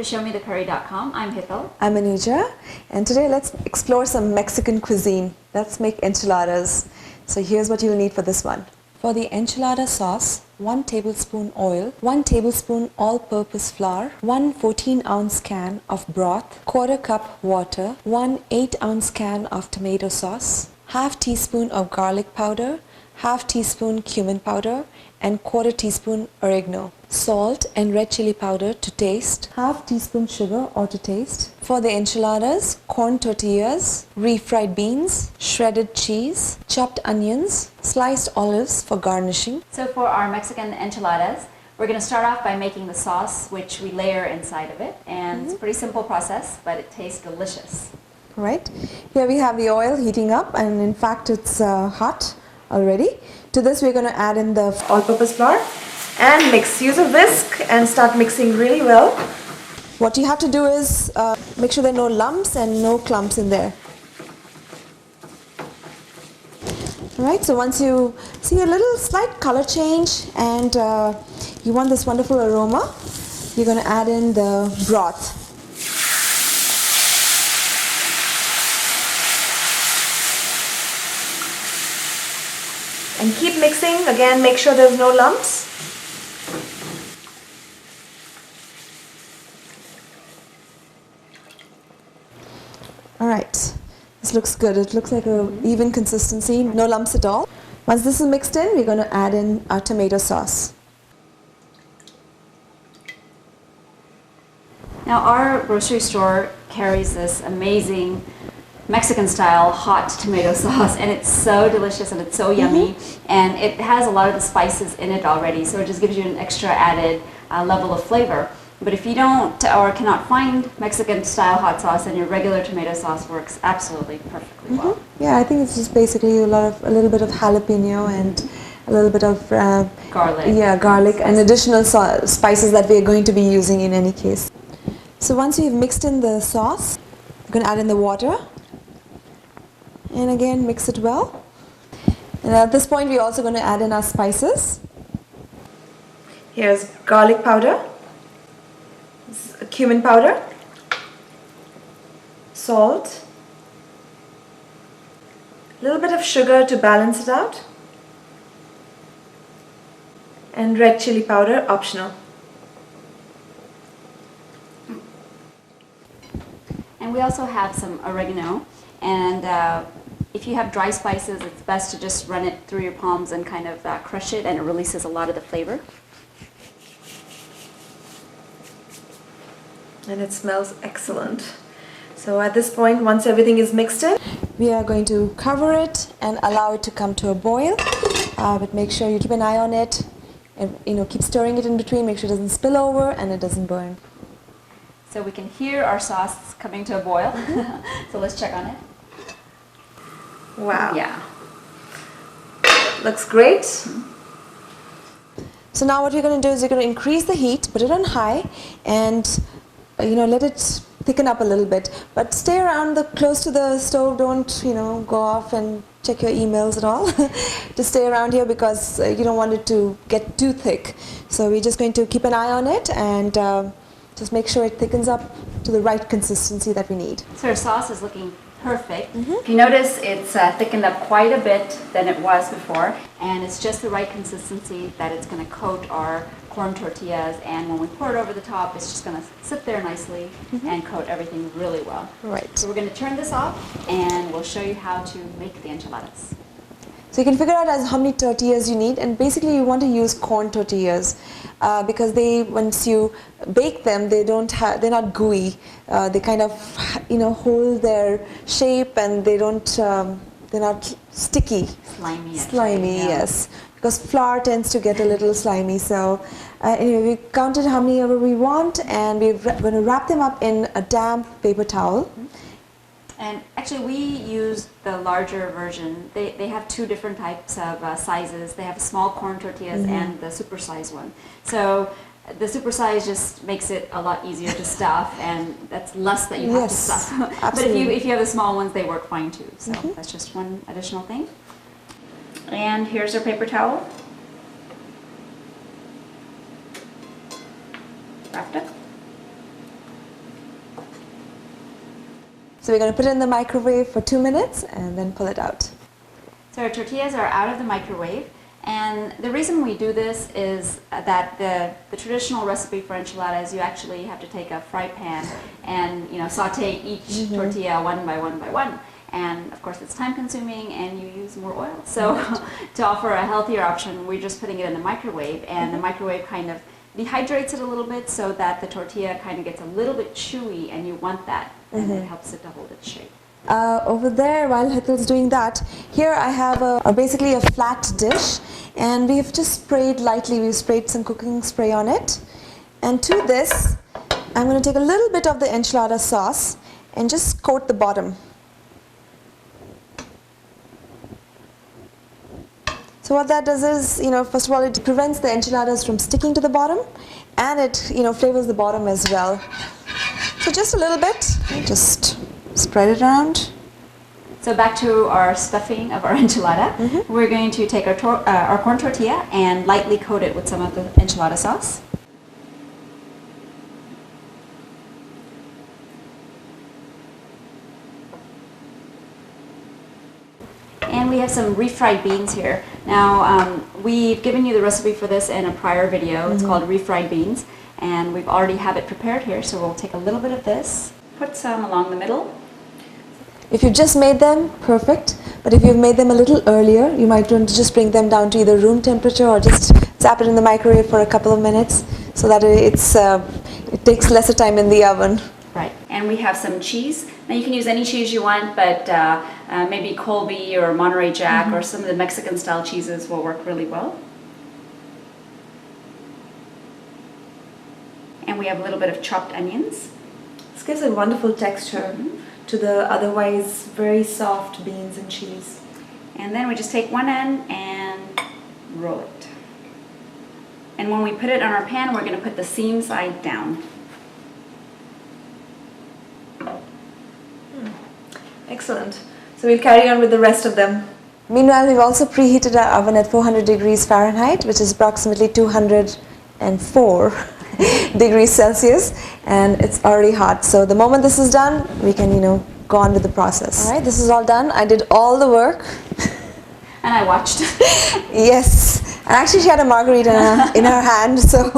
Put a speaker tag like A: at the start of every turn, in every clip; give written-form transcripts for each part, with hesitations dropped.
A: ShowMeTheCurry.com. I'm Hithal.
B: I'm Anuja, and today let's explore some Mexican cuisine. Let's make enchiladas. So here's what you'll need for this one. For the enchilada sauce, 1 tablespoon oil, 1 tablespoon all-purpose flour, 1 14-ounce can of broth, 1/4 cup water, 1 8-ounce can of tomato sauce, half teaspoon of garlic powder, half teaspoon cumin powder, and 1/4 teaspoon oregano, salt and red chili powder to taste, half teaspoon sugar or to taste. For the enchiladas, corn tortillas, refried beans, shredded cheese, chopped onions, sliced olives for garnishing.
A: So for our Mexican enchiladas, we're going to start off by making the sauce, which we layer inside of it. And it's a pretty simple process, but it tastes delicious.
B: Right. Here we have the oil heating up, and in fact it's hot already. To this we're going to add in the all-purpose flour and mix. Use a whisk and start mixing really well. What you have to do is make sure there are no lumps and no clumps in there. Alright, so once you see a little slight color change and you want this wonderful aroma, you're going to add in the broth. And keep mixing. Again, make sure there's no lumps. Alright, this looks good. It looks like an even consistency, no lumps at all. Once this is mixed in, we're going to add in our tomato sauce.
A: Now our grocery store carries this amazing Mexican-style hot tomato sauce, and it's so delicious and it's so yummy, and it has a lot of the spices in it already, so it just gives you an extra added level of flavor. But if you don't or cannot find Mexican-style hot sauce, then your regular tomato sauce works absolutely perfectly well.
B: Yeah, I think it's just basically a little bit of jalapeno and a little bit of
A: garlic.
B: Yeah, garlic and additional spices that we are going to be using in any case. So once you've mixed in the sauce, you're going to add in the water. And again, mix it well. And at this point, we're also going to add in our spices. Here's garlic powder, cumin powder, salt, a little bit of sugar to balance it out, and red chili powder, optional.
A: And we also have some oregano, and if you have dry spices, it's best to just run it through your palms and kind of crush it, and it releases a lot of the flavor.
B: And it smells excellent. So at this point, once everything is mixed in, we are going to cover it and allow it to come to a boil. But make sure you keep an eye on it, and keep stirring it in between. Make sure it doesn't spill over and it doesn't burn.
A: So we can hear our sauce coming to a boil. So let's check on it.
B: Wow.
A: Yeah.
B: Looks great. So now what you're going to do is you're going to increase the heat, put it on high, and let it thicken up a little bit. But stay around close to the stove. Don't go off and check your emails at all. Just stay around here because you don't want it to get too thick. So we're just going to keep an eye on it and just make sure it thickens up to the right consistency that we need.
A: So our sauce is looking perfect. If you notice, it's thickened up quite a bit than it was before, and it's just the right consistency that it's going to coat our corn tortillas, and when we pour it over the top, it's just going to sit there nicely and coat everything really well.
B: Right.
A: So we're going to turn this off, and we'll show you how to make the enchiladas.
B: So you can figure out how many tortillas you need, and basically you want to use corn tortillas because once you bake them, they're not gooey. They kind of hold their shape, and they're not sticky.
A: Slimy.
B: Slimy, yeah. Yes. Because flour tends to get a little slimy. So anyway, we counted how many ever we want, and we're going to wrap them up in a damp paper towel.
A: And actually, we use the larger version. They have two different types of sizes. They have small corn tortillas and the supersized one. So the supersize just makes it a lot easier to stuff, and that's less that you have to stuff. But if you have the small ones, they work fine too. So that's just one additional thing. And here's our paper towel. Wrapped up.
B: So we're going to put it in the microwave for 2 minutes and then pull it out.
A: So our tortillas are out of the microwave, and the reason we do this is that the traditional recipe for enchiladas, you actually have to take a fry pan and saute each tortilla one by one by one. And of course it's time consuming and you use more oil. So to offer a healthier option, we're just putting it in the microwave, and the microwave kind of dehydrates it a little bit so that the tortilla kind of gets a little bit chewy, and you want that, and it helps it to hold its shape.
B: Over there, while Hital's doing that, here I have basically a flat dish, and we've just sprayed lightly, we've sprayed some cooking spray on it. And to this, I'm going to take a little bit of the enchilada sauce and just coat the bottom. So what that does is, first of all, it prevents the enchiladas from sticking to the bottom, and it, flavors the bottom as well. So just a little bit, just spread it around.
A: So back to our stuffing of our enchilada. We're going to take our corn tortilla and lightly coat it with some of the enchilada sauce. And we have some refried beans here. Now, we've given you the recipe for this in a prior video. It's called refried beans, and we've already have it prepared here. So we'll take a little bit of this, put some along the middle.
B: If you've just made them, perfect. But if you've made them a little earlier, you might want to just bring them down to either room temperature or just zap it in the microwave for a couple of minutes so that it takes lesser time in the oven.
A: Right, and we have some cheese. Now you can use any cheese you want, but maybe Colby or Monterey Jack or some of the Mexican style cheeses will work really well. And we have a little bit of chopped onions.
B: This gives a wonderful texture to the otherwise very soft beans and cheese.
A: And then we just take one end and roll it. And when we put it on our pan, we're going to put the seam side down.
B: Excellent. So we'll carry on with the rest of them. Meanwhile, we've also preheated our oven at 400 degrees Fahrenheit, which is approximately 204 degrees Celsius, and it's already hot. So the moment this is done, we can, go on with the process. All right, this is all done. I did all the work.
A: And I watched.
B: Yes. And actually, she had a margarita in her hand, so...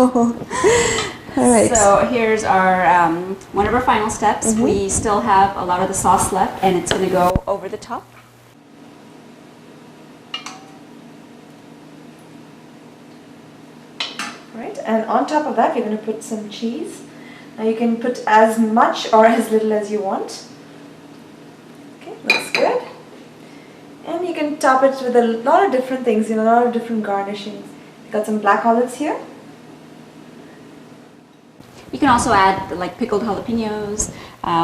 B: All right.
A: So here's our one of our final steps. We still have a lot of the sauce left, and it's going to go over the top.
B: Right, and on top of that, we're going to put some cheese. Now you can put as much or as little as you want. Okay, looks good. And you can top it with a lot of different things, a lot of different garnishings. We've got some black olives here.
A: You can also add like pickled jalapenos.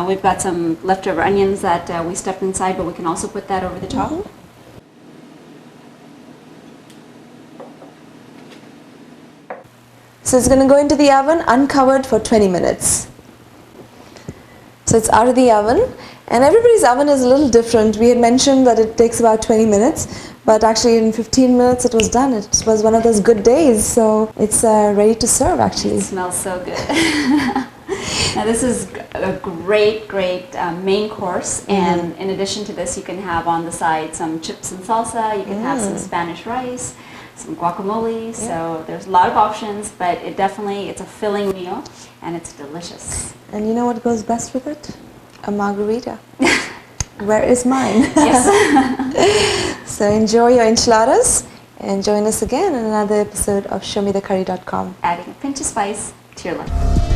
A: We've got some leftover onions that we stuffed inside, but we can also put that over the top.
B: So it's going to go into the oven uncovered for 20 minutes. So it's out of the oven, and everybody's oven is a little different. We had mentioned that it takes about 20 minutes, but actually in 15 minutes it was done. It was one of those good days, so it's ready to serve actually.
A: It smells so good. Now this is a great main course, and in addition to this you can have on the side some chips and salsa, you can have some Spanish rice, some guacamole, so there's a lot of options, but it's a filling meal and it's delicious.
B: And you know what goes best with it? A margarita. Where is mine?
A: Yes.
B: So enjoy your enchiladas and join us again in another episode of ShowMeTheCurry.com.
A: Adding a pinch of spice to your life.